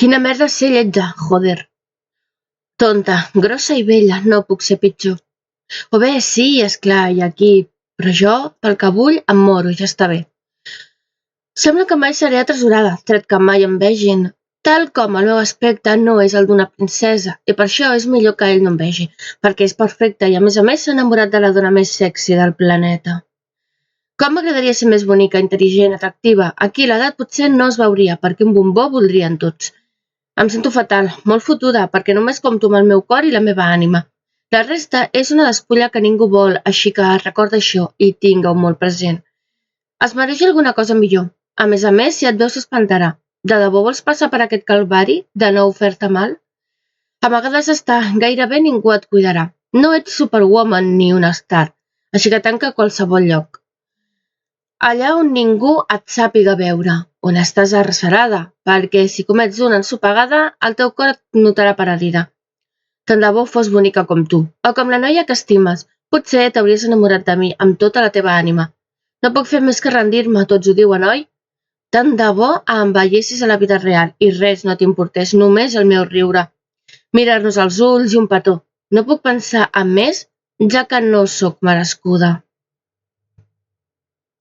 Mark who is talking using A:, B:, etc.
A: Quina merda ser lletja, joder. Tonta, grossa i vella, no puc ser pitjor. O bé, sí, esclar, i aquí, però jo, pel que vull, em moro, ja està bé. Sembla que mai seré atresorada, tret que mai em vegin. Tal com el meu aspecte no és el d'una princesa, i per això és millor que ell no em vegi, perquè és perfecte i a més s'ha enamorat de la dona més sexy del planeta. Com m'agradaria ser més bonica, intel·ligent, atractiva? Aquí l'edat potser no es veuria, perquè un bombó voldrien tots. Em sento fatal, molt fotuda, perquè només compto amb el meu cor i la meva ànima. La resta és una despulla que ningú vol, així que recorda això i tinga-ho molt present. Es mereix alguna cosa millor. A més, si et veus s'espantarà. De debò vols passar per aquest calvari de no fer-te mal? A vegades gairebé ningú et cuidarà. No ets Superwoman ni una star, així que tanca a qualsevol lloc. Allà on ningú et sàpiga veure, on estàs arrecerada, perquè si comets una ensopegada, el teu cor et notarà paradida. Tant de bo fos bonica com tu, o com la noia que estimes. Potser t'hauries enamorat de mi amb tota la teva ànima. No puc fer més que rendir-me, tots ho diuen, oi? Tant de bo envellessis a la vida real i res no t'importés, només el meu riure. Mirar-nos als ulls i un petó. No puc pensar en més, ja que no sóc merescuda.